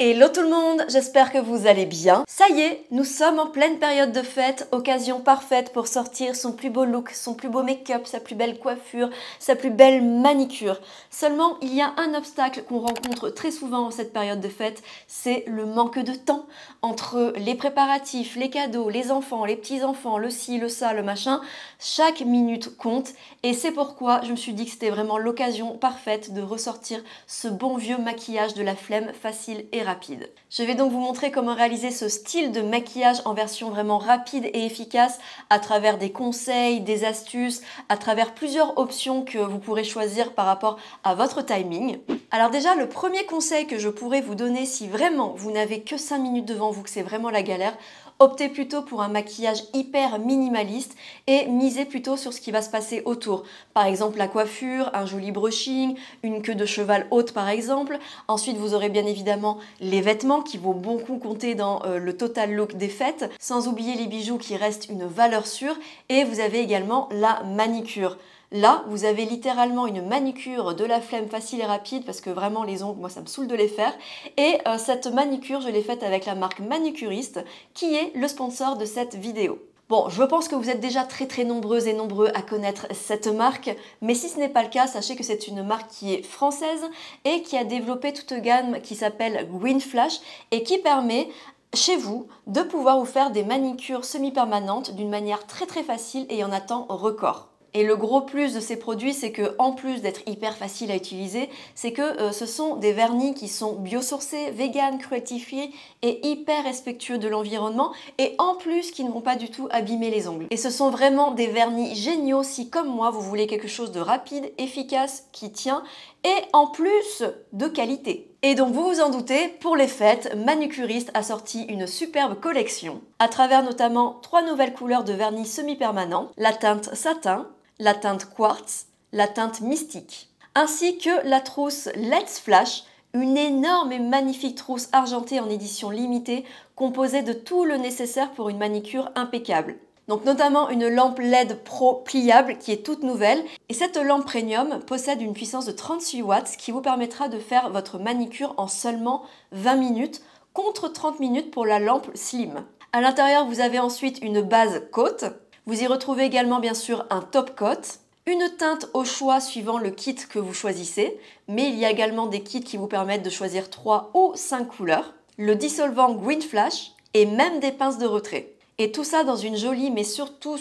Hello tout le monde, j'espère que vous allez bien. Ça y est, nous sommes en pleine période de fête, occasion parfaite pour sortir son plus beau look, son plus beau make-up, sa plus belle coiffure, sa plus belle manicure. Seulement, il y a un obstacle qu'on rencontre très souvent en cette période de fête, c'est le manque de temps entre les préparatifs, les cadeaux, les enfants, les petits-enfants, le ci, le ça, le machin. Chaque minute compte et c'est pourquoi je me suis dit que c'était vraiment l'occasion parfaite de ressortir ce bon vieux maquillage de la flemme facile et rapide. Je vais donc vous montrer comment réaliser ce style de maquillage en version vraiment rapide et efficace à travers des conseils, des astuces, à travers plusieurs options que vous pourrez choisir par rapport à votre timing. Alors déjà, le premier conseil que je pourrais vous donner si vraiment vous n'avez que 5 minutes devant vous, que c'est vraiment la galère, optez plutôt pour un maquillage hyper minimaliste et misez plutôt sur ce qui va se passer autour. Par exemple la coiffure, un joli brushing, une queue de cheval haute par exemple. Ensuite vous aurez bien évidemment les vêtements qui vont beaucoup compter dans le total look des fêtes, sans oublier les bijoux qui restent une valeur sûre, et vous avez également la manicure. Là, vous avez littéralement une manicure de la flemme facile et rapide parce que vraiment les ongles, moi ça me saoule de les faire. Et cette manicure, je l'ai faite avec la marque Manucuriste qui est le sponsor de cette vidéo. Bon, je pense que vous êtes déjà très nombreuses et nombreux à connaître cette marque, mais si ce n'est pas le cas, sachez que c'est une marque qui est française et qui a développé toute une gamme qui s'appelle Green Flash et qui permet chez vous de pouvoir vous faire des manicures semi-permanentes d'une manière très facile et en un temps record. Et le gros plus de ces produits, c'est que en plus d'être hyper facile à utiliser, c'est que ce sont des vernis qui sont biosourcés, vegan, cruelty-free et hyper respectueux de l'environnement et en plus qui ne vont pas du tout abîmer les ongles. Et ce sont vraiment des vernis géniaux si comme moi vous voulez quelque chose de rapide, efficace, qui tient et en plus de qualité. Et donc vous vous en doutez, pour les fêtes, Manucuriste a sorti une superbe collection à travers notamment 3 nouvelles couleurs de vernis semi-permanent, la teinte satin, la teinte quartz, la teinte mystique, ainsi que la trousse Let's Flash, une énorme et magnifique trousse argentée en édition limitée composée de tout le nécessaire pour une manicure impeccable. Donc notamment une lampe LED Pro pliable qui est toute nouvelle. Et cette lampe premium possède une puissance de 36 watts qui vous permettra de faire votre manicure en seulement 20 minutes contre 30 minutes pour la lampe slim. À l'intérieur, vous avez ensuite une base coat. Vous y retrouvez également bien sûr un top coat, une teinte au choix suivant le kit que vous choisissez, mais il y a également des kits qui vous permettent de choisir 3 ou 5 couleurs, le dissolvant Green Flash et même des pinces de retrait. Et tout ça dans une jolie mais surtout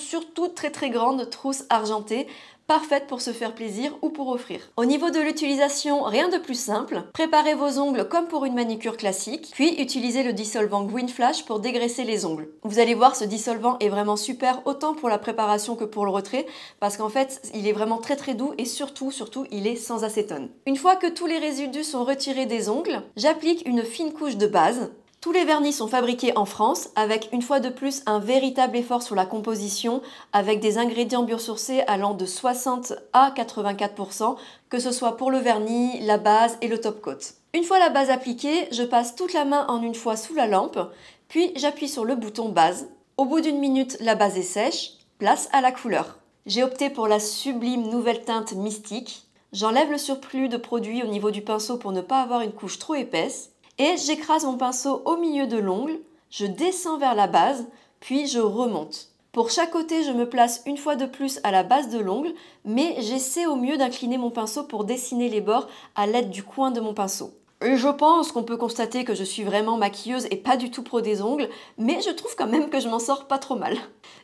très grande trousse argentée, parfaite pour se faire plaisir ou pour offrir. Au niveau de l'utilisation, rien de plus simple. Préparez vos ongles comme pour une manicure classique, puis utilisez le dissolvant Green Flash pour dégraisser les ongles. Vous allez voir, ce dissolvant est vraiment super, autant pour la préparation que pour le retrait, parce qu'en fait, il est vraiment très doux et surtout, il est sans acétone. Une fois que tous les résidus sont retirés des ongles, j'applique une fine couche de base. Tous les vernis sont fabriqués en France avec une fois de plus un véritable effort sur la composition avec des ingrédients biosourcés allant de 60 à 84%, que ce soit pour le vernis, la base et le top coat. Une fois la base appliquée, je passe toute la main en une fois sous la lampe, puis j'appuie sur le bouton base. Au bout d'une minute, la base est sèche, place à la couleur. J'ai opté pour la sublime nouvelle teinte mystique. J'enlève le surplus de produit au niveau du pinceau pour ne pas avoir une couche trop épaisse. Et j'écrase mon pinceau au milieu de l'ongle, je descends vers la base, puis je remonte. Pour chaque côté, je me place une fois de plus à la base de l'ongle, mais j'essaie au mieux d'incliner mon pinceau pour dessiner les bords à l'aide du coin de mon pinceau. Et je pense qu'on peut constater que je suis vraiment maquilleuse et pas du tout pro des ongles, mais je trouve quand même que je m'en sors pas trop mal.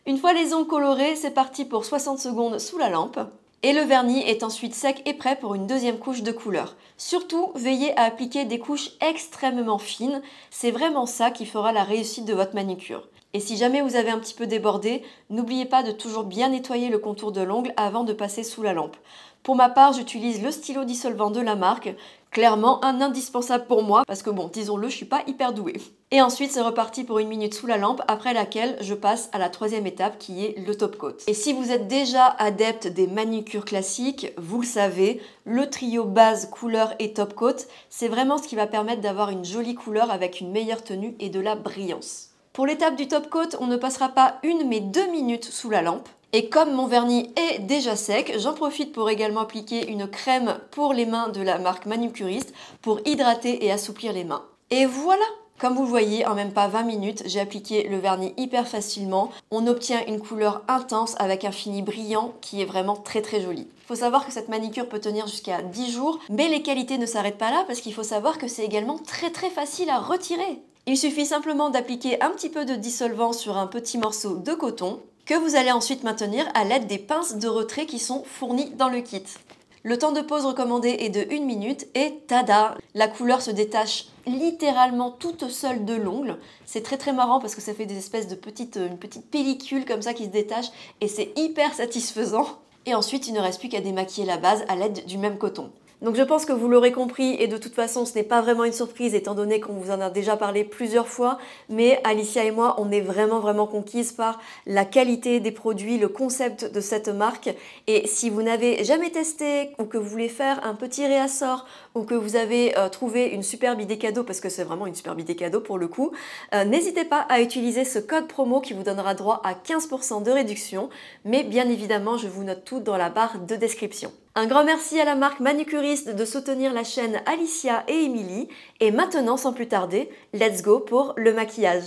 Une fois les ongles colorés, c'est parti pour 60 secondes sous la lampe. Et le vernis est ensuite sec et prêt pour une deuxième couche de couleur. Surtout, veillez à appliquer des couches extrêmement fines, c'est vraiment ça qui fera la réussite de votre manicure. Et si jamais vous avez un petit peu débordé, n'oubliez pas de toujours bien nettoyer le contour de l'ongle avant de passer sous la lampe. Pour ma part, j'utilise le stylo dissolvant de la marque, clairement un indispensable pour moi, parce que bon, disons-le, je suis pas hyper douée. Et ensuite, c'est reparti pour une minute sous la lampe, après laquelle je passe à la troisième étape qui est le top coat. Et si vous êtes déjà adepte des manucures classiques, vous le savez, le trio base, couleur et top coat, c'est vraiment ce qui va permettre d'avoir une jolie couleur avec une meilleure tenue et de la brillance. Pour l'étape du top coat, on ne passera pas 1 mais 2 minutes sous la lampe. Et comme mon vernis est déjà sec, j'en profite pour également appliquer une crème pour les mains de la marque Manucuriste pour hydrater et assouplir les mains. Et voilà! Comme vous le voyez, en même pas 20 minutes, j'ai appliqué le vernis hyper facilement. On obtient une couleur intense avec un fini brillant qui est vraiment très très joli. Il faut savoir que cette manicure peut tenir jusqu'à 10 jours, mais les qualités ne s'arrêtent pas là parce qu'il faut savoir que c'est également très très facile à retirer. Il suffit simplement d'appliquer un petit peu de dissolvant sur un petit morceau de coton que vous allez ensuite maintenir à l'aide des pinces de retrait qui sont fournies dans le kit. Le temps de pose recommandé est de 1 minute et tada! La couleur se détache littéralement toute seule de l'ongle. C'est très très marrant parce que ça fait des espèces de une petite pellicule comme ça qui se détache et c'est hyper satisfaisant. Et ensuite, il ne reste plus qu'à démaquiller la base à l'aide du même coton. Donc je pense que vous l'aurez compris et de toute façon ce n'est pas vraiment une surprise étant donné qu'on vous en a déjà parlé plusieurs fois, mais Alicia et moi on est vraiment conquises par la qualité des produits, le concept de cette marque, et si vous n'avez jamais testé ou que vous voulez faire un petit réassort ou que vous avez trouvé une superbe idée cadeau, parce que c'est vraiment une superbe idée cadeau pour le coup, n'hésitez pas à utiliser ce code promo qui vous donnera droit à 15% de réduction, mais bien évidemment je vous note tout dans la barre de description. Un grand merci à la marque manucuriste de soutenir la chaîne Alicia et Émilie. Et maintenant, sans plus tarder, let's go pour le maquillage.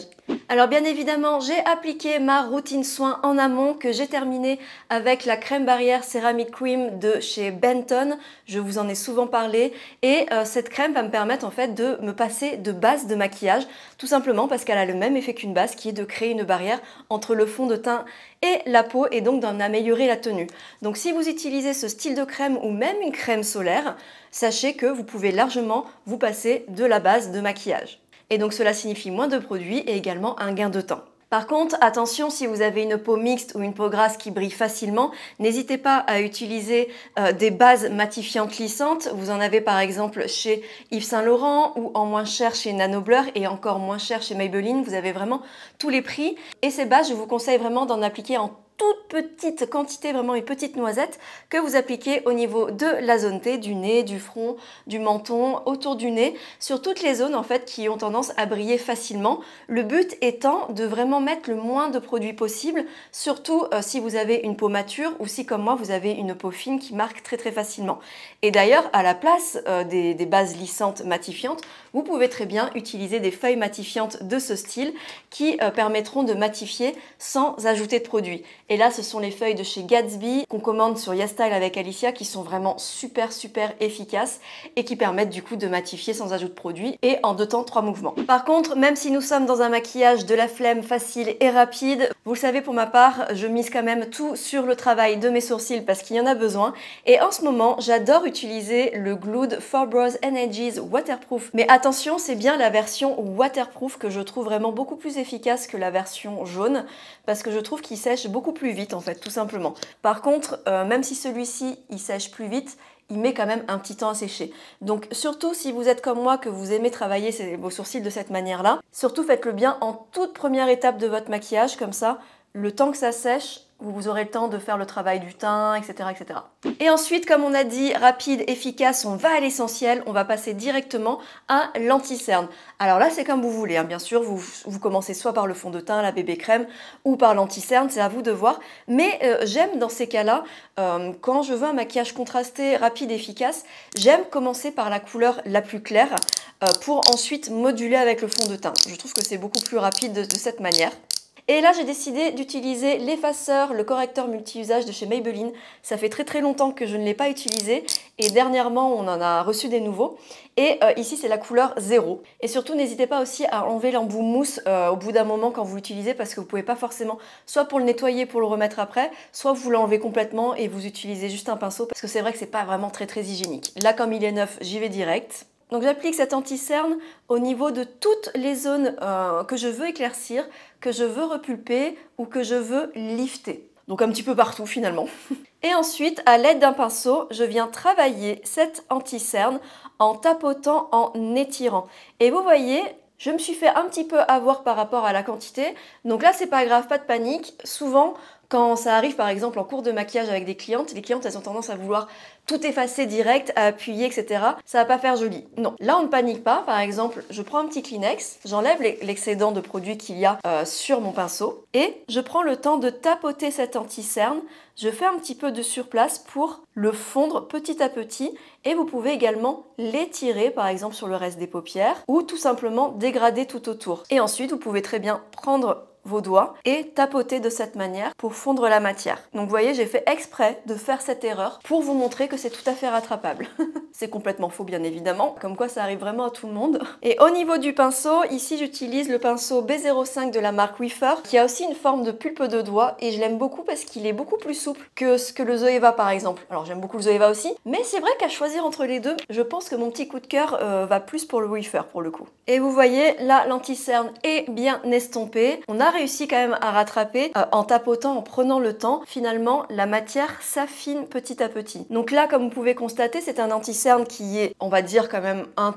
Alors bien évidemment, j'ai appliqué ma routine soin en amont que j'ai terminée avec la crème barrière Ceramic Cream de chez Benton. Je vous en ai souvent parlé et cette crème va me permettre en fait de me passer de base de maquillage, tout simplement parce qu'elle a le même effet qu'une base qui est de créer une barrière entre le fond de teint et la peau et donc d'en améliorer la tenue. Donc si vous utilisez ce style de crème ou même une crème solaire, sachez que vous pouvez largement vous passer de la base de maquillage. Et donc cela signifie moins de produits et également un gain de temps. Par contre, attention, si vous avez une peau mixte ou une peau grasse qui brille facilement, n'hésitez pas à utiliser des bases matifiantes lissantes. Vous en avez par exemple chez Yves Saint Laurent ou en moins cher chez Nano Blur et encore moins cher chez Maybelline. Vous avez vraiment tous les prix. Et ces bases, je vous conseille vraiment d'en appliquer en toute petite quantité, vraiment une petite noisette que vous appliquez au niveau de la zone T, du nez, du front, du menton, autour du nez, sur toutes les zones en fait qui ont tendance à briller facilement. Le but étant de vraiment mettre le moins de produits possible, surtout si vous avez une peau mature ou si comme moi vous avez une peau fine qui marque très facilement. Et d'ailleurs à la place des bases lissantes matifiantes, vous pouvez très bien utiliser des feuilles matifiantes de ce style qui permettront de matifier sans ajouter de produits. Et là, ce sont les feuilles de chez Gatsby qu'on commande sur YesStyle avec Alicia qui sont vraiment super efficaces et qui permettent du coup de matifier sans ajout de produit et en 2 temps 3 mouvements. Par contre, même si nous sommes dans un maquillage de la flemme facile et rapide, vous le savez pour ma part, je mise quand même tout sur le travail de mes sourcils parce qu'il y en a besoin. Et en ce moment, j'adore utiliser le Glued 4 Brows Edges Waterproof. Mais attention, c'est bien la version waterproof que je trouve vraiment beaucoup plus efficace que la version jaune parce que je trouve qu'il sèche beaucoup plus vite en fait, tout simplement. Par contre, même si celui-ci il sèche plus vite, il met quand même un petit temps à sécher. Donc surtout si vous êtes comme moi, que vous aimez travailler vos sourcils de cette manière-là, surtout faites-le bien en toute première étape de votre maquillage, comme ça, le temps que ça sèche, vous aurez le temps de faire le travail du teint, etc. Et ensuite, comme on a dit, rapide, efficace, on va à l'essentiel, on va passer directement à l'anti-cerne. Alors là, c'est comme vous voulez, hein. Bien sûr, vous commencez soit par le fond de teint, la bébé crème, ou par l'anti-cerne, c'est à vous de voir. Mais j'aime dans ces cas-là, quand je veux un maquillage contrasté, rapide, efficace, j'aime commencer par la couleur la plus claire pour ensuite moduler avec le fond de teint. Je trouve que c'est beaucoup plus rapide de cette manière. Et là, j'ai décidé d'utiliser l'effaceur, le correcteur multi-usage de chez Maybelline. Ça fait très longtemps que je ne l'ai pas utilisé et dernièrement, on en a reçu des nouveaux. Et ici, c'est la couleur 0. Et surtout, n'hésitez pas aussi à enlever l'embout mousse au bout d'un moment quand vous l'utilisez parce que vous ne pouvez pas forcément, soit pour le nettoyer, pour le remettre après, soit vous l'enlevez complètement et vous utilisez juste un pinceau parce que c'est vrai que c'est pas vraiment très hygiénique. Là, comme il est neuf, j'y vais direct. Donc j'applique cet anti-cerne au niveau de toutes les zones que je veux éclaircir, que je veux repulper ou que je veux lifter. Donc un petit peu partout finalement. Et ensuite, à l'aide d'un pinceau, je viens travailler cet anti-cerne en tapotant, en étirant. Et vous voyez, je me suis fait un petit peu avoir par rapport à la quantité. Donc là, c'est pas grave, pas de panique. Souvent, Quand ça arrive par exemple en cours de maquillage avec des clientes, les clientes elles ont tendance à vouloir tout effacer direct, à appuyer, etc. Ça va pas faire joli. Non, là on ne panique pas. Par exemple, je prends un petit Kleenex, j'enlève l'excédent de produit qu'il y a sur mon pinceau et je prends le temps de tapoter cet anti-cerne. Je fais un petit peu de surplace pour le fondre petit à petit et vous pouvez également l'étirer par exemple sur le reste des paupières ou tout simplement dégrader tout autour. Et ensuite, vous pouvez très bien prendre vos doigts et tapoter de cette manière pour fondre la matière. Donc vous voyez, j'ai fait exprès de faire cette erreur pour vous montrer que c'est tout à fait rattrapable. C'est complètement faux bien évidemment, comme quoi ça arrive vraiment à tout le monde. Et au niveau du pinceau, ici j'utilise le pinceau B05 de la marque Wiffer qui a aussi une forme de pulpe de doigt et je l'aime beaucoup parce qu'il est beaucoup plus souple que ce que le Zoeva par exemple. Alors j'aime beaucoup le Zoeva aussi, mais c'est vrai qu'à choisir entre les deux, je pense que mon petit coup de cœur va plus pour le Wiffer pour le coup. Et vous voyez, là l'anti-cerne est bien estompé. On a réussi quand même à rattraper en tapotant, en prenant le temps. Finalement, la matière s'affine petit à petit. Donc là, comme vous pouvez constater, c'est un anti-cerne qui est, on va dire quand même un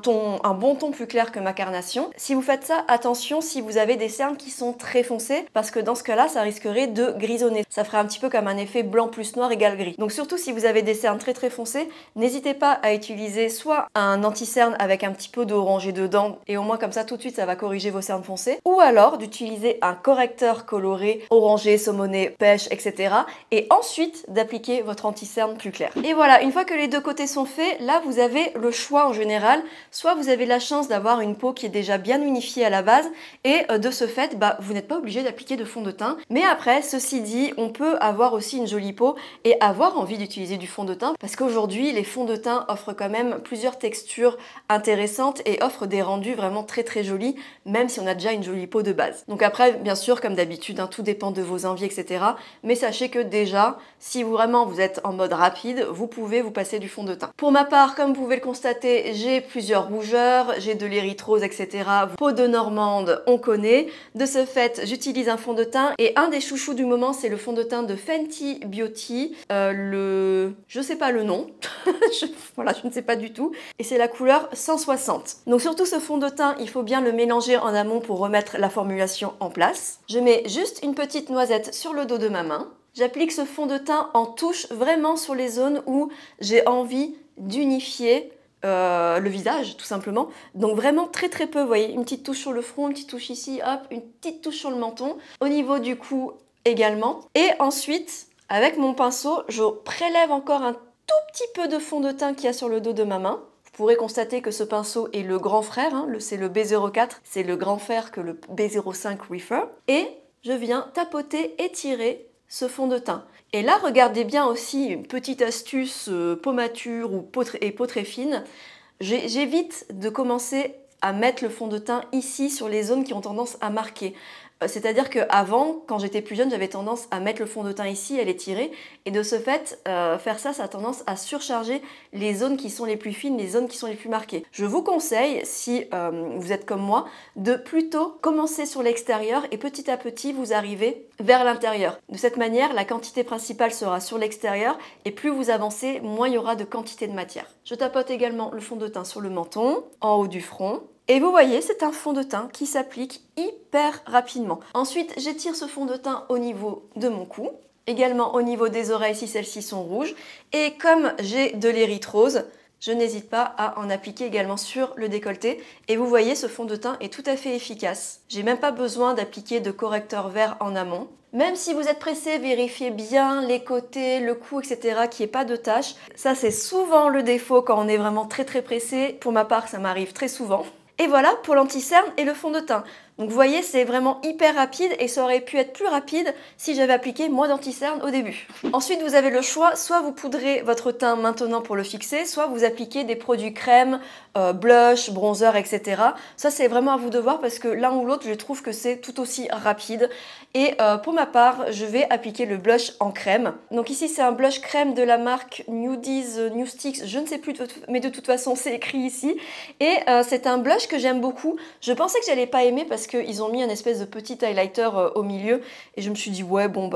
bon ton plus clair que ma carnation. Si vous faites ça, attention si vous avez des cernes qui sont très foncés, parce que dans ce cas-là, ça risquerait de grisonner. Ça ferait un petit peu comme un effet blanc plus noir égale gris. Donc surtout si vous avez des cernes très foncés, n'hésitez pas à utiliser soit un anti-cerne avec un petit peu d'orangé dedans, et au moins comme ça tout de suite ça va corriger vos cernes foncées, ou alors d'utiliser un correcteur coloré, orangé, saumoné, pêche, etc. et ensuite d'appliquer votre anti-cerne plus clair. Et voilà, une fois que les deux côtés sont faits, là vous avez le choix en général. Soit vous avez la chance d'avoir une peau qui est déjà bien unifiée à la base et de ce fait, vous n'êtes pas obligé d'appliquer de fond de teint. Mais après, ceci dit, on peut avoir aussi une jolie peau et avoir envie d'utiliser du fond de teint parce qu'aujourd'hui, les fonds de teint offrent quand même plusieurs textures intéressantes et offrent des rendus vraiment très jolis, même si on a déjà une jolie peau de base. Donc après, bien sûr, comme d'habitude, hein, tout dépend de vos envies, etc. Mais sachez que déjà, si vraiment vous êtes en mode rapide, vous pouvez vous passer du fond de teint. Pour ma part, comme vous pouvez le constater, j'ai plusieurs rougeurs, j'ai de l'érythrose, etc. Peau de Normande, on connaît. De ce fait, j'utilise un fond de teint et un des chouchous du moment, c'est le fond de teint de Fenty Beauty. Je sais pas le nom, voilà, je ne sais pas du tout. Et c'est la couleur 160. Donc surtout ce fond de teint, il faut bien le mélanger en amont pour remettre la formulation en place. Je mets juste une petite noisette sur le dos de ma main. J'applique ce fond de teint en touche vraiment sur les zones où j'ai envie d'unifier le visage tout simplement. Donc vraiment très peu, vous voyez, une petite touche sur le front, une petite touche ici, hop, une petite touche sur le menton, au niveau du cou également. Et ensuite, avec mon pinceau, je prélève encore un tout petit peu de fond de teint qu'il y a sur le dos de ma main. Vous pourrez constater que ce pinceau est le grand frère, hein, c'est le B04, c'est le grand frère que le B05 Wiffer. Et je viens tapoter et tirer ce fond de teint. Et là, regardez bien aussi une petite astuce peau mature ou peau très fine. J'évite de commencer à mettre le fond de teint ici sur les zones qui ont tendance à marquer. C'est-à-dire qu'avant, quand j'étais plus jeune, j'avais tendance à mettre le fond de teint ici, à l'étirer. Et de ce fait, faire ça, ça a tendance à surcharger les zones qui sont les plus fines, les zones qui sont les plus marquées. Je vous conseille, si vous êtes comme moi, de plutôt commencer sur l'extérieur et petit à petit, vous arrivez vers l'intérieur. De cette manière, la quantité principale sera sur l'extérieur et plus vous avancez, moins il y aura de quantité de matière. Je tapote également le fond de teint sur le menton, en haut du front. Et vous voyez, c'est un fond de teint qui s'applique hyper rapidement. Ensuite, j'étire ce fond de teint au niveau de mon cou, également au niveau des oreilles si celles-ci sont rouges. Et comme j'ai de l'érythrose, je n'hésite pas à en appliquer également sur le décolleté. Et vous voyez, ce fond de teint est tout à fait efficace. J'ai même pas besoin d'appliquer de correcteur vert en amont. Même si vous êtes pressé, vérifiez bien les côtés, le cou, etc. qu'il n'y ait pas de taches. Ça, c'est souvent le défaut quand on est vraiment très pressé. Pour ma part, ça m'arrive très souvent. Et voilà pour l'anti-cerne et le fond de teint. Donc vous voyez, c'est vraiment hyper rapide et ça aurait pu être plus rapide si j'avais appliqué moins d'anti-cerne au début. Ensuite, vous avez le choix, soit vous poudrez votre teint maintenant pour le fixer, soit vous appliquez des produits crème, blush, bronzer, etc. Ça, c'est vraiment à vous de voir parce que l'un ou l'autre, je trouve que c'est tout aussi rapide. Et pour ma part, je vais appliquer le blush en crème. Donc ici, c'est un blush crème de la marque Nudies, New Sticks, je ne sais plus, mais de toute façon, c'est écrit ici. Et c'est un blush que j'aime beaucoup. Je pensais que j'allais pas aimer parce qu'ils ont mis un espèce de petit highlighter au milieu. Et je me suis dit, ouais, bon,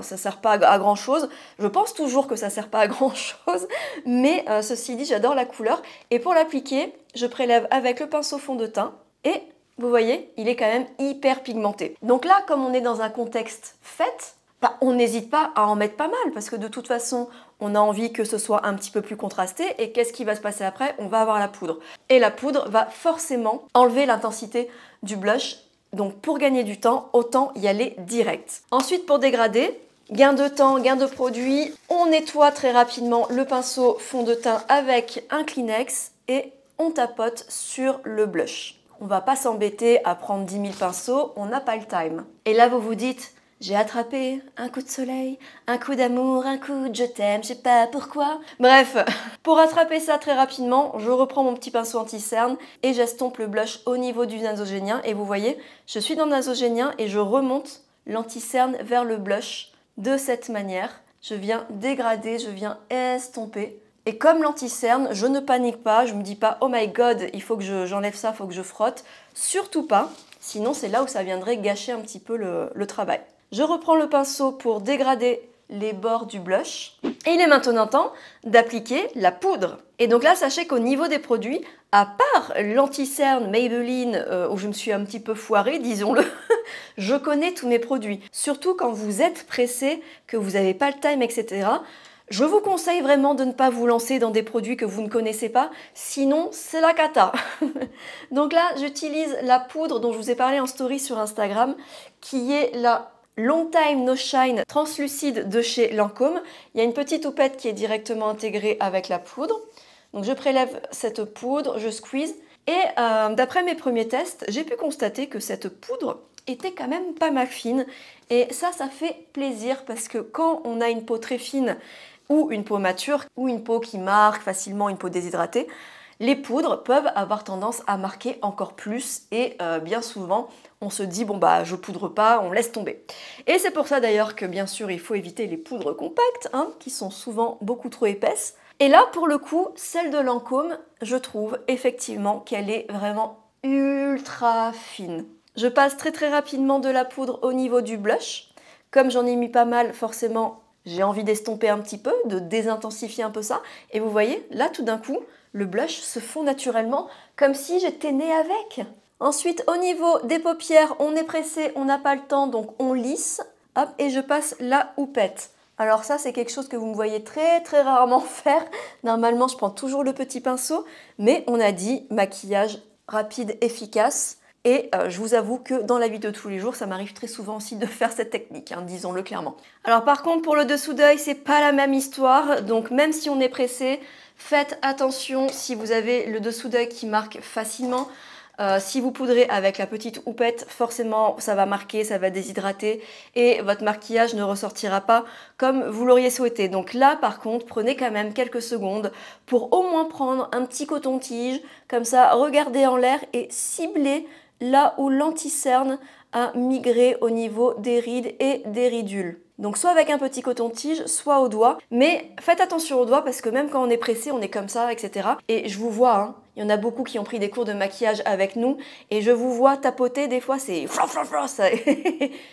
ça sert pas à grand chose. Je pense toujours que ça sert pas à grand chose, mais ceci dit, j'adore la couleur. Et pour l'appliquer, je prélève avec le pinceau fond de teint et vous voyez, il est quand même hyper pigmenté. Donc là, comme on est dans un contexte fête, bah, on n'hésite pas à en mettre pas mal parce que de toute façon, on a envie que ce soit un petit peu plus contrasté et qu'est-ce qui va se passer après? On va avoir la poudre. Et la poudre va forcément enlever l'intensité du blush. Donc pour gagner du temps, autant y aller direct. Ensuite, pour dégrader, gain de temps, gain de produit, on nettoie très rapidement le pinceau fond de teint avec un Kleenex et on tapote sur le blush. On va pas s'embêter à prendre 10 000 pinceaux, on n'a pas le time. Et là, vous vous dites... J'ai attrapé un coup de soleil, un coup d'amour, un coup de je t'aime, je sais pas pourquoi. Bref, pour attraper ça très rapidement, je reprends mon petit pinceau anti-cerne et j'estompe le blush au niveau du nasogénien. Et vous voyez, je suis dans le nasogénien et je remonte l'anti-cerne vers le blush de cette manière. Je viens dégrader, je viens estomper. Et comme l'anti-cerne, je ne panique pas, je me dis pas « Oh my God, il faut que j'enlève ça, il faut que je frotte ». Surtout pas, sinon c'est là où ça viendrait gâcher un petit peu le travail. Je reprends le pinceau pour dégrader les bords du blush. Et il est maintenant temps d'appliquer la poudre. Et donc là, sachez qu'au niveau des produits, à part l'anti-cerne Maybelline, où je me suis un petit peu foirée, disons-le, je connais tous mes produits. Surtout quand vous êtes pressé, que vous n'avez pas le time, etc. Je vous conseille vraiment de ne pas vous lancer dans des produits que vous ne connaissez pas, sinon c'est la cata. Donc là, j'utilise la poudre dont je vous ai parlé en story sur Instagram, qui est la Long Time No Shine translucide de chez Lancôme. Il y a une petite houppette qui est directement intégrée avec la poudre. Donc je prélève cette poudre, je squeeze. Et d'après mes premiers tests, j'ai pu constater que cette poudre était quand même pas mal fine. Et ça fait plaisir parce que quand on a une peau très fine ou une peau mature ou une peau qui marque facilement, une peau déshydratée, les poudres peuvent avoir tendance à marquer encore plus et bien souvent on se dit bon bah je poudre pas, on laisse tomber. Et c'est pour ça d'ailleurs que bien sûr il faut éviter les poudres compactes qui sont souvent beaucoup trop épaisses. Et là pour le coup celle de Lancôme, je trouve effectivement qu'elle est vraiment ultra fine. Je passe très rapidement de la poudre au niveau du blush. Comme j'en ai mis pas mal, forcément j'ai envie d'estomper un petit peu, de désintensifier un peu ça. Et vous voyez, là tout d'un coup, le blush se fond naturellement comme si j'étais née avec. Ensuite, au niveau des paupières, on est pressé, on n'a pas le temps, donc on lisse. Hop, et je passe la houppette. Alors ça, c'est quelque chose que vous me voyez très rarement faire. Normalement, je prends toujours le petit pinceau, mais on a dit maquillage rapide, efficace. Et je vous avoue que dans la vie de tous les jours, ça m'arrive très souvent aussi de faire cette technique, disons-le clairement. Alors par contre, pour le dessous d'œil, c'est pas la même histoire. Donc même si on est pressé, faites attention si vous avez le dessous d'œil qui marque facilement. Si vous poudrez avec la petite houppette, forcément ça va marquer, ça va déshydrater et votre maquillage ne ressortira pas comme vous l'auriez souhaité. Donc là par contre, prenez quand même quelques secondes pour au moins prendre un petit coton-tige, comme ça regardez en l'air et ciblez là où l'anti-cerne a migré au niveau des rides et des ridules. Donc soit avec un petit coton-tige, soit au doigt. Mais faites attention au doigt parce que même quand on est pressé, on est comme ça, etc. Et je vous vois, il y en a beaucoup qui ont pris des cours de maquillage avec nous. Et je vous vois tapoter, des fois c'est...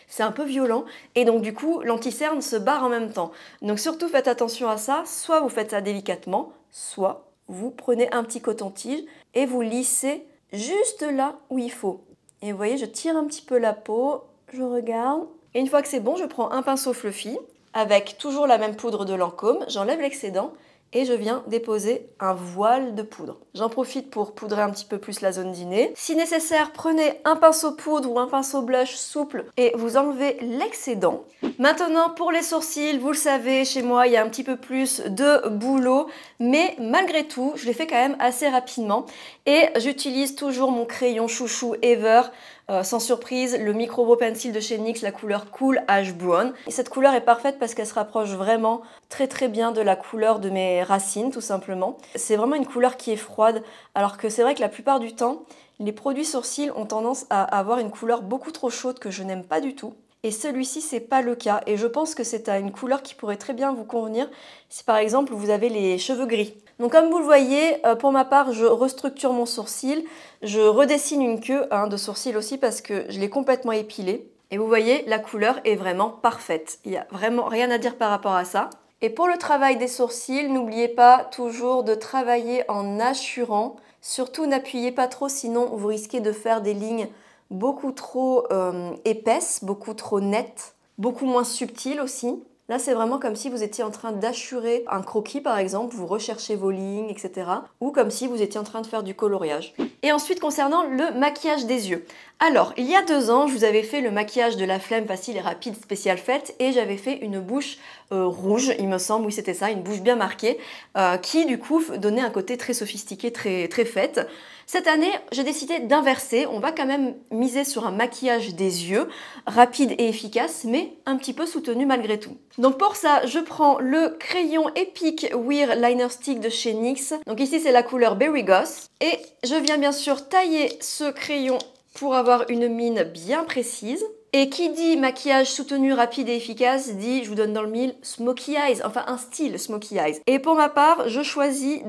c'est un peu violent. Et donc du coup, l'anti-cerne se barre en même temps. Donc surtout faites attention à ça. Soit vous faites ça délicatement, soit vous prenez un petit coton-tige et vous lissez juste là où il faut. Et vous voyez, je tire un petit peu la peau, je regarde. Et une fois que c'est bon, je prends un pinceau fluffy avec toujours la même poudre de Lancôme, j'enlève l'excédent et je viens déposer un voile de poudre. J'en profite pour poudrer un petit peu plus la zone du nez. Si nécessaire, prenez un pinceau poudre ou un pinceau blush souple et vous enlevez l'excédent. Maintenant, pour les sourcils, vous le savez, chez moi, il y a un petit peu plus de boulot, mais malgré tout, je l'ai fait quand même assez rapidement et j'utilise toujours mon crayon chouchou Ever. Sans surprise, le Micro Brow Pencil de chez NYX, la couleur Cool Ash Brown. Et cette couleur est parfaite parce qu'elle se rapproche vraiment très bien de la couleur de mes racines, tout simplement. C'est vraiment une couleur qui est froide, alors que c'est vrai que la plupart du temps, les produits sourcils ont tendance à avoir une couleur beaucoup trop chaude que je n'aime pas du tout. Et celui-ci, c'est pas le cas. Et je pense que c'est une couleur qui pourrait très bien vous convenir si par exemple vous avez les cheveux gris. Donc comme vous le voyez, pour ma part, je restructure mon sourcil. Je redessine une queue de sourcil aussi parce que je l'ai complètement épilé. Et vous voyez, la couleur est vraiment parfaite. Il n'y a vraiment rien à dire par rapport à ça. Et pour le travail des sourcils, n'oubliez pas toujours de travailler en assurant. Surtout n'appuyez pas trop, sinon vous risquez de faire des lignes beaucoup trop épaisses, beaucoup trop nettes. beaucoup moins subtil aussi. Là, c'est vraiment comme si vous étiez en train d'assurer un croquis, par exemple, vous recherchez vos lignes, etc. Ou comme si vous étiez en train de faire du coloriage. Et ensuite, concernant le maquillage des yeux. Alors, il y a 2 ans, je vous avais fait le maquillage de la flemme facile et rapide spéciale fête et j'avais fait une bouche rouge, il me semble, oui c'était ça, une bouche bien marquée, qui du coup donnait un côté très sophistiqué, très fête. Cette année, j'ai décidé d'inverser, on va quand même miser sur un maquillage des yeux, rapide et efficace, mais un petit peu soutenu malgré tout. Donc pour ça, je prends le crayon Epic Wear Liner Stick de chez NYX, donc ici c'est la couleur Berry Goth, et je viens bien sûr tailler ce crayon pour avoir une mine bien précise. Et qui dit maquillage soutenu, rapide et efficace, dit, je vous donne dans le mille, smokey eyes, enfin un style smokey eyes. Et pour ma part, je choisis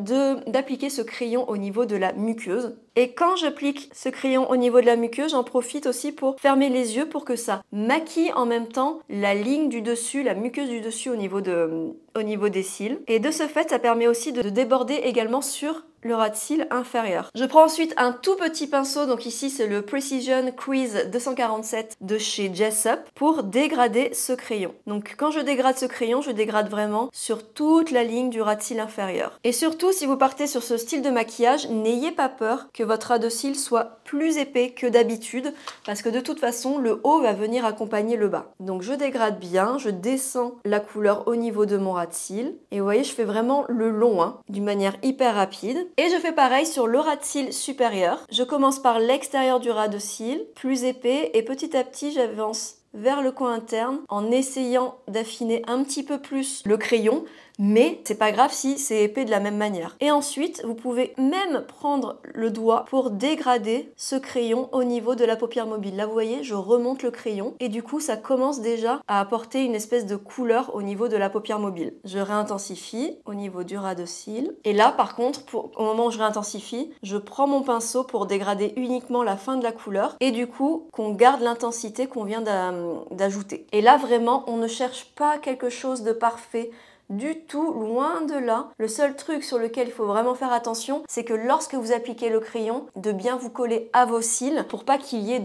d'appliquer ce crayon au niveau de la muqueuse. Et quand j'applique ce crayon au niveau de la muqueuse, j'en profite aussi pour fermer les yeux pour que ça maquille en même temps la ligne du dessus, la muqueuse du dessus au niveau des cils. Et de ce fait, ça permet aussi de déborder également sur le ras de cils inférieur. Je prends ensuite un tout petit pinceau, donc ici c'est le Precision Crease 247 de chez Jessup pour dégrader ce crayon. Donc quand je dégrade ce crayon, je dégrade vraiment sur toute la ligne du ras de cils inférieur. Et surtout, si vous partez sur ce style de maquillage, n'ayez pas peur que votre ras de cils soit plus épais que d'habitude parce que de toute façon, le haut va venir accompagner le bas. Donc je dégrade bien, je descends la couleur au niveau de mon ras de cils et vous voyez, je fais vraiment le long, d'une manière hyper rapide. Et je fais pareil sur le ras de cils supérieur. Je commence par l'extérieur du ras de cils, plus épais, et petit à petit j'avance vers le coin interne en essayant d'affiner un petit peu plus le crayon, mais c'est pas grave si c'est épais de la même manière. Et ensuite, vous pouvez même prendre le doigt pour dégrader ce crayon au niveau de la paupière mobile. Là, vous voyez, je remonte le crayon et du coup, ça commence déjà à apporter une espèce de couleur au niveau de la paupière mobile. Je réintensifie au niveau du ras de cils. Et là, par contre, au moment où je réintensifie, je prends mon pinceau pour dégrader uniquement la fin de la couleur et du coup, qu'on garde l'intensité qu'on vient d'ajouter. Et là, vraiment, on ne cherche pas quelque chose de parfait du tout, loin de là. Le seul truc sur lequel il faut vraiment faire attention, c'est que lorsque vous appliquez le crayon, de bien vous coller à vos cils pour pas qu'il y ait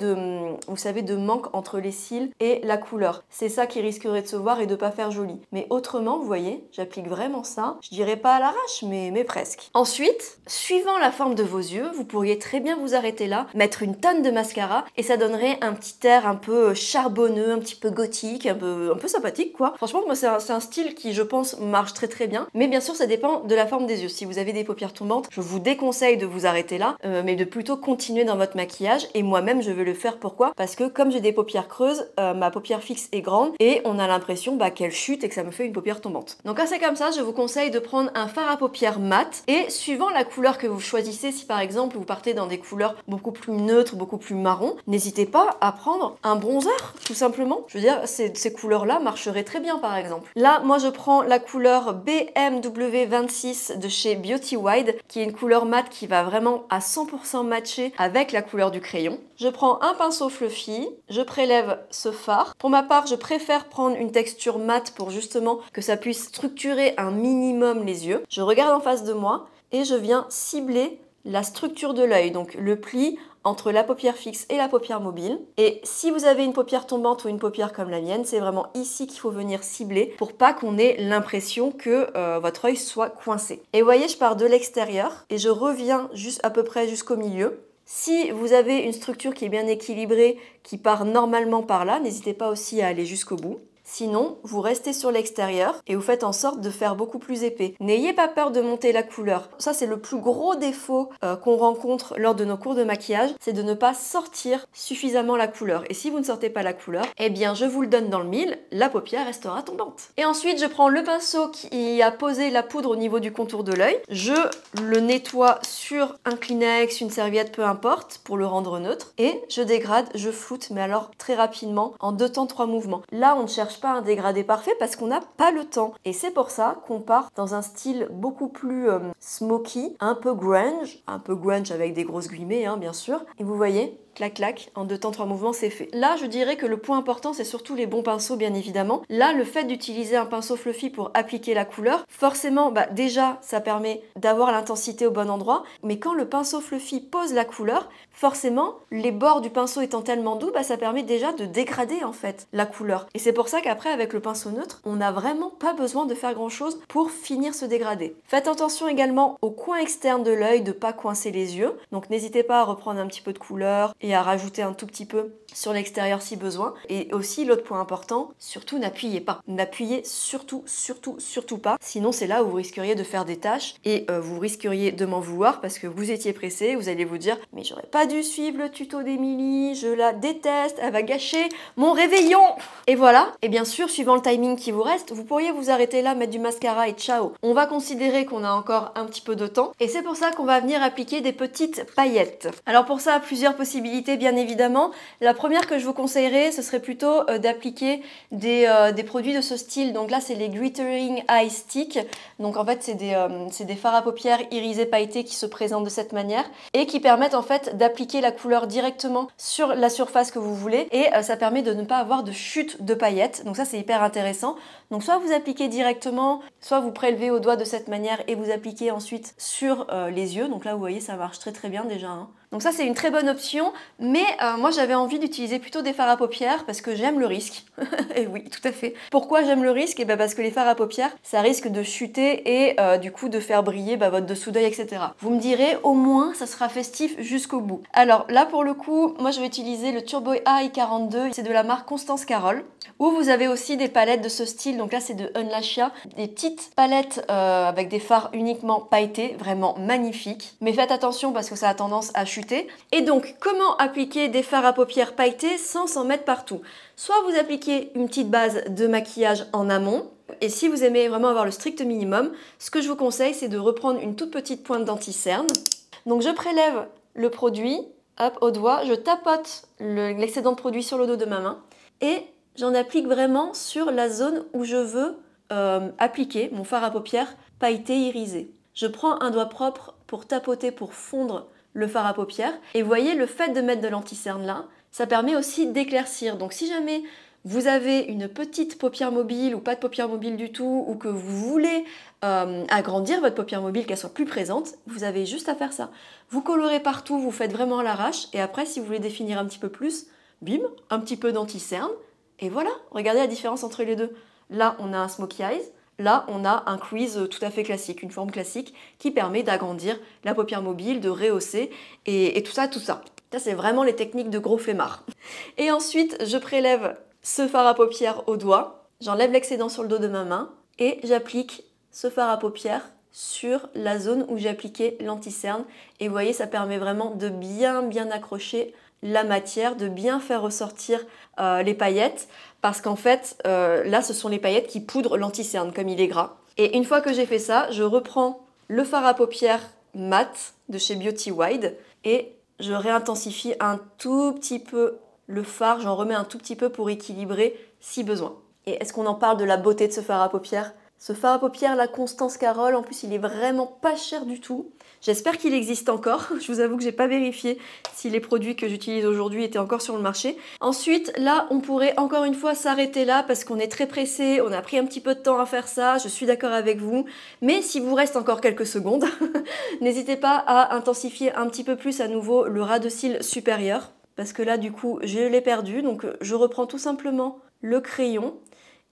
vous savez, de manque entre les cils et la couleur. C'est ça qui risquerait de se voir et de pas faire joli. Mais autrement, vous voyez, j'applique vraiment ça. Je dirais pas à l'arrache, mais presque. Ensuite, suivant la forme de vos yeux, vous pourriez très bien vous arrêter là, mettre une tonne de mascara et ça donnerait un petit air un peu charbonneux, un petit peu gothique, un peu sympathique quoi. Franchement, moi c'est un style qui, je pense, marche très bien, mais bien sûr ça dépend de la forme des yeux. Si vous avez des paupières tombantes, je vous déconseille de vous arrêter là, mais de plutôt continuer dans votre maquillage. Et moi-même je vais le faire. Pourquoi? Parce que comme j'ai des paupières creuses, ma paupière fixe est grande et on a l'impression qu'elle chute et que ça me fait une paupière tombante. Donc quand c'est comme ça, je vous conseille de prendre un fard à paupières mat et suivant la couleur que vous choisissez, si par exemple vous partez dans des couleurs beaucoup plus neutres, beaucoup plus marron, n'hésitez pas à prendre un bronzer tout simplement. Je veux dire, ces couleurs-là marcheraient très bien par exemple. Là, moi je prends la couleur BMW 26 de chez Beauty Wide, qui est une couleur mat qui va vraiment à 100% matcher avec la couleur du crayon. Je prends un pinceau fluffy, je prélève ce fard. Pour ma part, je préfère prendre une texture mat pour justement que ça puisse structurer un minimum les yeux. Je regarde en face de moi et je viens cibler la structure de l'œil, donc le pli entre la paupière fixe et la paupière mobile. Et si vous avez une paupière tombante ou une paupière comme la mienne, c'est vraiment ici qu'il faut venir cibler pour pas qu'on ait l'impression que votre œil soit coincé. Et vous voyez, je pars de l'extérieur et je reviens juste à peu près jusqu'au milieu. Si vous avez une structure qui est bien équilibrée, qui part normalement par là, n'hésitez pas aussi à aller jusqu'au bout. Sinon, vous restez sur l'extérieur et vous faites en sorte de faire beaucoup plus épais. N'ayez pas peur de monter la couleur. Ça, c'est le plus gros défaut qu'on rencontre lors de nos cours de maquillage, c'est de ne pas sortir suffisamment la couleur. Et si vous ne sortez pas la couleur, eh bien, je vous le donne dans le mille, la paupière restera tombante. Et ensuite, je prends le pinceau qui a posé la poudre au niveau du contour de l'œil. Je le nettoie sur un Kleenex, une serviette, peu importe, pour le rendre neutre. Et je dégrade, je floute, mais alors très rapidement, en 2 temps 3 mouvements. Là, on ne cherche pas un dégradé parfait parce qu'on n'a pas le temps. Et c'est pour ça qu'on part dans un style beaucoup plus smoky, un peu grunge avec des grosses guillemets, bien sûr. Et vous voyez, clac clac, en 2 temps 3 mouvements, c'est fait. Là, je dirais que le point important, c'est surtout les bons pinceaux, bien évidemment. Là, le fait d'utiliser un pinceau fluffy pour appliquer la couleur, forcément, déjà, ça permet d'avoir l'intensité au bon endroit, mais quand le pinceau fluffy pose la couleur, forcément, les bords du pinceau étant tellement doux, ça permet déjà de dégrader en fait la couleur. Et c'est pour ça qu'après, avec le pinceau neutre, on n'a vraiment pas besoin de faire grand chose pour finir ce dégradé. Faites attention également au coin externe de l'œil, de pas coincer les yeux. Donc n'hésitez pas à reprendre un petit peu de couleur et à rajouter un tout petit peu sur l'extérieur si besoin. Et aussi, l'autre point important, surtout n'appuyez pas. N'appuyez surtout pas. Sinon, c'est là où vous risqueriez de faire des taches et vous risqueriez de m'en vouloir parce que vous étiez pressé. Vous allez vous dire, mais j'aurais pas dû suivre le tuto d'Émilie, je la déteste, elle va gâcher mon réveillon. Et voilà. Et bien sûr, suivant le timing qui vous reste, vous pourriez vous arrêter là, mettre du mascara et ciao. On va considérer qu'on a encore un petit peu de temps. Et c'est pour ça qu'on va venir appliquer des petites paillettes. Alors pour ça, plusieurs possibilités bien évidemment. La première que je vous conseillerais, ce serait plutôt d'appliquer des produits de ce style. Donc là, c'est les Glittering Eye Stick. Donc en fait, c'est des fards à paupières irisés pailletés qui se présentent de cette manière et qui permettent en fait d'appliquer la couleur directement sur la surface que vous voulez et ça permet de ne pas avoir de chute de paillettes. Donc ça, c'est hyper intéressant. Donc soit vous appliquez directement, soit vous prélevez au doigt de cette manière et vous appliquez ensuite sur les yeux. Donc là, vous voyez, ça marche très bien déjà, hein. Donc ça, c'est une très bonne option, mais moi, j'avais envie d'utiliser plutôt des fards à paupières parce que j'aime le risque. Et oui, tout à fait. Pourquoi j'aime le risque? Parce que les fards à paupières, ça risque de chuter et du coup de faire briller votre dessous d'œil, etc. Vous me direz, au moins, ça sera festif jusqu'au bout. Alors là, pour le coup, moi, je vais utiliser le Turbo Eye 42. C'est de la marque Constance Carole. Ou vous avez aussi des palettes de ce style. Donc là, c'est de Unlashia. Des petites palettes avec des fards uniquement pailletés, vraiment magnifiques. Mais faites attention parce que ça a tendance à chuter. Et donc, comment appliquer des fards à paupières pailletés sans s'en mettre partout? Soit vous appliquez une petite base de maquillage en amont, et si vous aimez vraiment avoir le strict minimum, ce que je vous conseille, c'est de reprendre une toute petite pointe d'anti-cerne. Donc je prélève le produit, hop, au doigt, je tapote l'excédent de produit sur le dos de ma main, et j'en applique vraiment sur la zone où je veux appliquer mon fard à paupières pailleté irisé. Je prends un doigt propre pour tapoter, pour fondre le fard à paupières. Et vous voyez, le fait de mettre de l'anti-cerne là, ça permet aussi d'éclaircir. Donc si jamais vous avez une petite paupière mobile ou pas de paupière mobile du tout, ou que vous voulez agrandir votre paupière mobile, qu'elle soit plus présente, vous avez juste à faire ça. Vous colorez partout, vous faites vraiment à l'arrache, et après si vous voulez définir un petit peu plus, bim, un petit peu d'anti-cerne, et voilà, regardez la différence entre les deux. Là, on a un smokey eyes. Là, on a un crease tout à fait classique, une forme classique qui permet d'agrandir la paupière mobile, de rehausser et tout ça, tout ça. Ça, c'est vraiment les techniques de gros flemmards. Et ensuite, je prélève ce fard à paupières au doigt, j'enlève l'excédent sur le dos de ma main et j'applique ce fard à paupières sur la zone où j'ai appliqué l'anti-cerne. Et vous voyez, ça permet vraiment de bien accrocher la matière, de bien faire ressortir les paillettes, parce qu'en fait, là, ce sont les paillettes qui poudrent l'anti-cerne, comme il est gras. Et une fois que j'ai fait ça, je reprends le fard à paupières mat de chez Beauty Wide et je réintensifie un tout petit peu le fard, j'en remets un tout petit peu pour équilibrer si besoin. Et est-ce qu'on en parle de la beauté de ce fard à paupières? Ce fard à paupières, la Constance Carole, en plus il est vraiment pas cher du tout. J'espère qu'il existe encore. Je vous avoue que j'ai pas vérifié si les produits que j'utilise aujourd'hui étaient encore sur le marché. Ensuite, là, on pourrait encore une fois s'arrêter là parce qu'on est très pressé, on a pris un petit peu de temps à faire ça, je suis d'accord avec vous. Mais s'il vous reste encore quelques secondes, n'hésitez pas à intensifier un petit peu plus à nouveau le ras de cils supérieur. Parce que là, du coup, je l'ai perdu. Donc, je reprends tout simplement le crayon.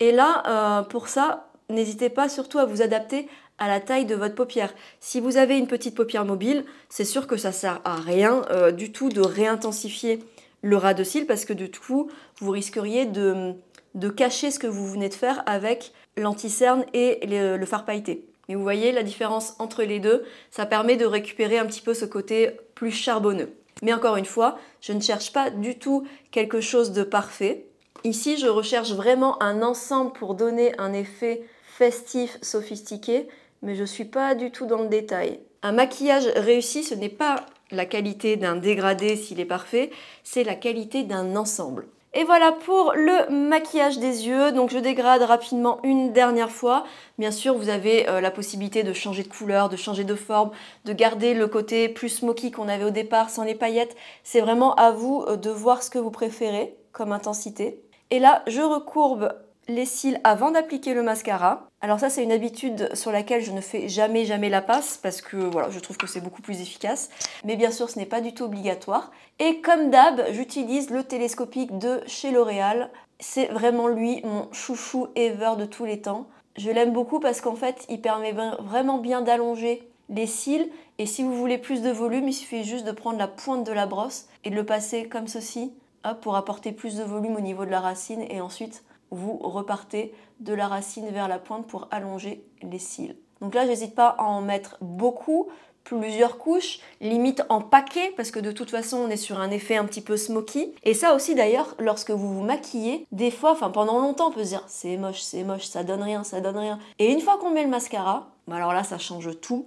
Et là, pour ça, n'hésitez pas surtout à vous adapter à la taille de votre paupière. Si vous avez une petite paupière mobile, c'est sûr que ça sert à rien du tout de réintensifier le ras de cils parce que du coup, vous risqueriez de cacher ce que vous venez de faire avec l'anti-cerne et le fard pailleté. Et vous voyez la différence entre les deux, ça permet de récupérer un petit peu ce côté plus charbonneux. Mais encore une fois, je ne cherche pas du tout quelque chose de parfait. Ici, je recherche vraiment un ensemble pour donner un effet festif, sophistiqué, mais je ne suis pas du tout dans le détail. Un maquillage réussi, ce n'est pas la qualité d'un dégradé s'il est parfait, c'est la qualité d'un ensemble. Et voilà pour le maquillage des yeux. Donc je dégrade rapidement une dernière fois. Bien sûr, vous avez la possibilité de changer de couleur, de changer de forme, de garder le côté plus smoky qu'on avait au départ sans les paillettes. C'est vraiment à vous de voir ce que vous préférez comme intensité. Et là, je recourbe les cils avant d'appliquer le mascara. Alors ça, c'est une habitude sur laquelle je ne fais jamais la passe parce que voilà, je trouve que c'est beaucoup plus efficace. Mais bien sûr, ce n'est pas du tout obligatoire. Et comme d'hab, j'utilise le télescopique de chez L'Oréal. C'est vraiment lui, mon chouchou ever de tous les temps. Je l'aime beaucoup parce qu'en fait, il permet vraiment bien d'allonger les cils. Et si vous voulez plus de volume, il suffit juste de prendre la pointe de la brosse et de le passer comme ceci, hop, pour apporter plus de volume au niveau de la racine. Et ensuite, vous repartez de la racine vers la pointe pour allonger les cils. Donc là, j'hésite pas à en mettre beaucoup, plusieurs couches, limite en paquet, parce que de toute façon, on est sur un effet un petit peu smoky. Et ça aussi d'ailleurs, lorsque vous vous maquillez, des fois, enfin pendant longtemps, on peut se dire c'est moche, ça donne rien, ça donne rien. Et une fois qu'on met le mascara, alors là, ça change tout.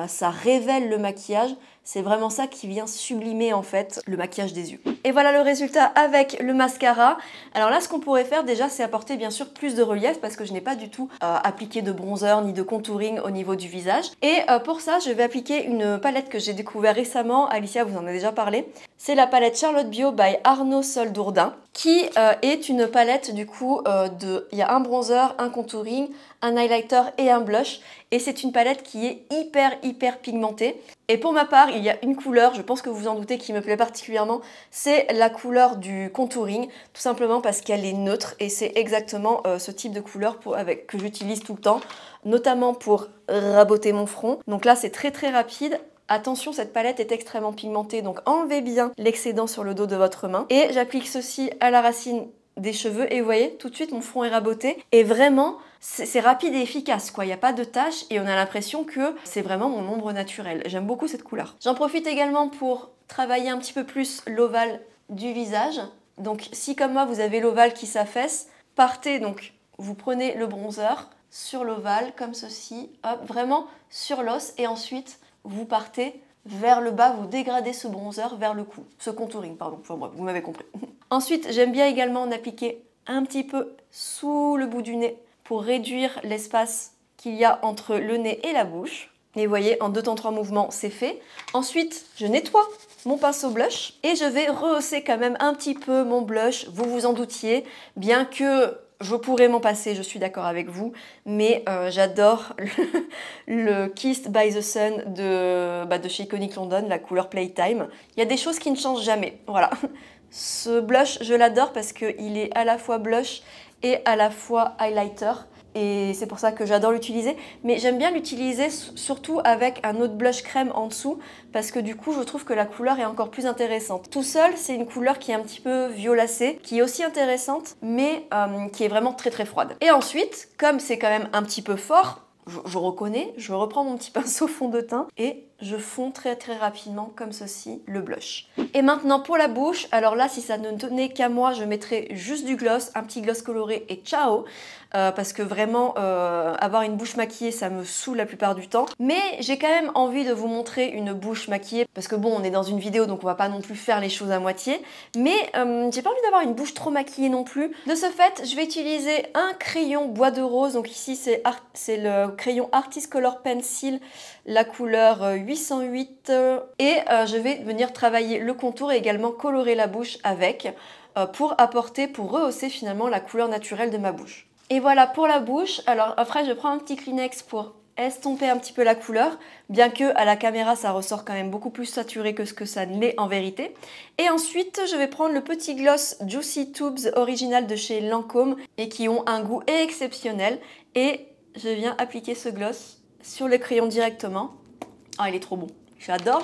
Ça révèle le maquillage, c'est vraiment ça qui vient sublimer en fait le maquillage des yeux. Et voilà le résultat avec le mascara. Alors là, ce qu'on pourrait faire déjà, c'est apporter bien sûr plus de relief parce que je n'ai pas du tout appliqué de bronzer ni de contouring au niveau du visage. Et pour ça, je vais appliquer une palette que j'ai découvert récemment. Alicia vous en a déjà parlé. C'est la palette Charlotte Bio by Arnaud Sol Dourdin qui est une palette du coup il y a un bronzer, un contouring, un highlighter et un blush. Et c'est une palette qui est hyper pigmentée. Et pour ma part, il y a une couleur, je pense que vous en doutez, qui me plaît particulièrement, c'est la couleur du contouring, tout simplement parce qu'elle est neutre et c'est exactement ce type de couleur que j'utilise tout le temps, notamment pour raboter mon front. Donc là, c'est très rapide. Attention, cette palette est extrêmement pigmentée, donc enlevez bien l'excédent sur le dos de votre main. Et j'applique ceci à la racine des cheveux et vous voyez, tout de suite mon front est raboté et vraiment c'est rapide et efficace quoi, il n'y a pas de taches et on a l'impression que c'est vraiment mon ombre naturelle. J'aime beaucoup cette couleur. J'en profite également pour travailler un petit peu plus l'ovale du visage. Donc si comme moi vous avez l'ovale qui s'affaisse, partez donc, vous prenez le bronzer sur l'ovale comme ceci, hop, vraiment sur l'os et ensuite vous partez vers le bas, vous dégradez ce bronzer vers le cou, ce contouring pardon, enfin bref, vous m'avez compris. Ensuite, j'aime bien également en appliquer un petit peu sous le bout du nez pour réduire l'espace qu'il y a entre le nez et la bouche. Et vous voyez, en 2 temps 3 mouvements, c'est fait. Ensuite, je nettoie mon pinceau blush et je vais rehausser quand même un petit peu mon blush, vous vous en doutiez, bien que je pourrais m'en passer, je suis d'accord avec vous, mais j'adore le Kissed by the Sun de chez Iconic London, la couleur Playtime. Il y a des choses qui ne changent jamais, voilà. Ce blush, je l'adore parce qu'il est à la fois blush et à la fois highlighter. Et c'est pour ça que j'adore l'utiliser. Mais j'aime bien l'utiliser surtout avec un autre blush crème en dessous parce que du coup, je trouve que la couleur est encore plus intéressante. Tout seul, c'est une couleur qui est un petit peu violacée, qui est aussi intéressante, mais qui est vraiment très froide. Et ensuite, comme c'est quand même un petit peu fort, je reconnais, je reprends mon petit pinceau fond de teint et je fonds très rapidement comme ceci le blush. Et maintenant pour la bouche, alors là si ça ne tenait qu'à moi, je mettrais juste du gloss, un petit gloss coloré et ciao parce que vraiment avoir une bouche maquillée ça me saoule la plupart du temps. Mais j'ai quand même envie de vous montrer une bouche maquillée parce que bon on est dans une vidéo donc on va pas non plus faire les choses à moitié. Mais j'ai pas envie d'avoir une bouche trop maquillée non plus. De ce fait je vais utiliser un crayon bois de rose, donc ici c'est le crayon Artist Color Pencil, la couleur 808 et je vais venir travailler le contour et également colorer la bouche avec pour rehausser finalement la couleur naturelle de ma bouche. Et voilà pour la bouche. Alors après je prends un petit Kleenex pour estomper un petit peu la couleur, bien que à la caméra ça ressort quand même beaucoup plus saturé que ce que ça ne l'est en vérité. Et ensuite je vais prendre le petit gloss Juicy Tubes original de chez Lancôme et qui ont un goût exceptionnel et je viens appliquer ce gloss sur le crayon directement. Ah, il est trop bon. J'adore.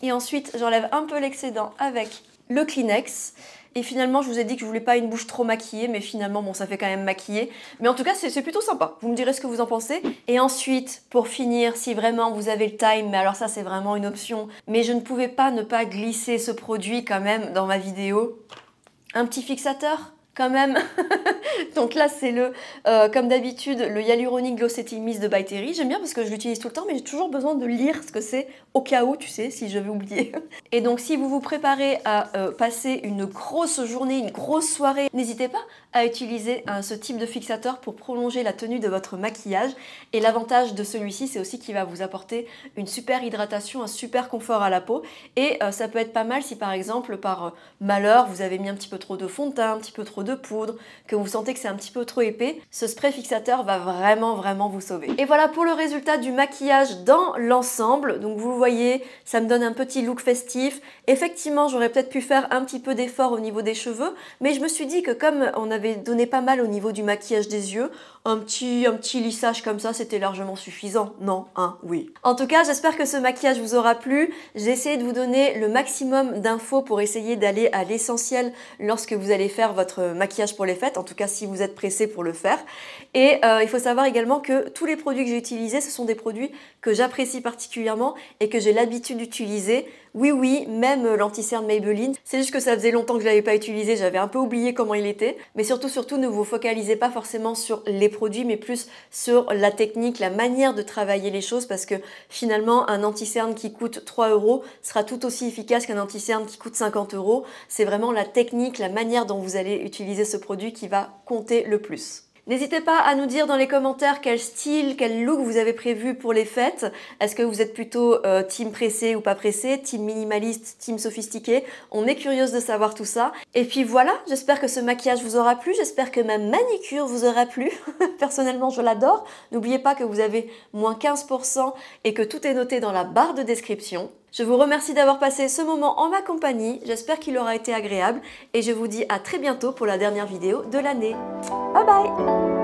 Et ensuite, j'enlève un peu l'excédent avec le Kleenex. Et finalement, je vous ai dit que je voulais pas une bouche trop maquillée, mais finalement, bon, ça fait quand même maquiller. Mais en tout cas, c'est plutôt sympa. Vous me direz ce que vous en pensez. Et ensuite, pour finir, si vraiment vous avez le time, mais alors ça, c'est vraiment une option, mais je ne pouvais pas ne pas glisser ce produit quand même dans ma vidéo. Un petit fixateur quand même. Donc là, c'est comme d'habitude, le Hyaluronic Glow Setting Mist de By Terry. J'aime bien parce que je l'utilise tout le temps, mais j'ai toujours besoin de lire ce que c'est au cas où, tu sais, si je vais oublier. Et donc, si vous vous préparez à passer une grosse journée, une grosse soirée, n'hésitez pas à utiliser ce type de fixateur pour prolonger la tenue de votre maquillage. Et l'avantage de celui-ci, c'est aussi qu'il va vous apporter une super hydratation, un super confort à la peau. Et ça peut être pas mal si par exemple, par malheur, vous avez mis un petit peu trop de fond de teint, un petit peu trop de poudre, que vous sentez que c'est un petit peu trop épais, ce spray fixateur va vraiment vous sauver. Et voilà pour le résultat du maquillage dans l'ensemble. Donc vous voyez, ça me donne un petit look festif. Effectivement, j'aurais peut-être pu faire un petit peu d'effort au niveau des cheveux, mais je me suis dit que comme on avait donné pas mal au niveau du maquillage des yeux, un petit lissage comme ça, c'était largement suffisant. Non, hein, oui. En tout cas, j'espère que ce maquillage vous aura plu. J'ai essayé de vous donner le maximum d'infos pour essayer d'aller à l'essentiel lorsque vous allez faire votre maquillage pour les fêtes, en tout cas si vous êtes pressé pour le faire. Et il faut savoir également que tous les produits que j'ai utilisés, ce sont des produits que j'apprécie particulièrement et que j'ai l'habitude d'utiliser. Oui, même l'anti-cerne Maybelline, c'est juste que ça faisait longtemps que je ne l'avais pas utilisé, j'avais un peu oublié comment il était. Mais surtout, ne vous focalisez pas forcément sur les produits, mais plus sur la technique, la manière de travailler les choses, parce que finalement, un anti-cerne qui coûte 3 € sera tout aussi efficace qu'un anti-cerne qui coûte 50 €. C'est vraiment la technique, la manière dont vous allez utiliser ce produit qui va compter le plus. N'hésitez pas à nous dire dans les commentaires quel style, quel look vous avez prévu pour les fêtes. Est-ce que vous êtes plutôt team pressé ou pas pressé, team minimaliste, team sophistiqué? On est curieuse de savoir tout ça. Et puis voilà, j'espère que ce maquillage vous aura plu, j'espère que ma manicure vous aura plu. Personnellement, je l'adore. N'oubliez pas que vous avez moins 15% et que tout est noté dans la barre de description. Je vous remercie d'avoir passé ce moment en ma compagnie, j'espère qu'il aura été agréable et je vous dis à très bientôt pour la dernière vidéo de l'année. Bye bye!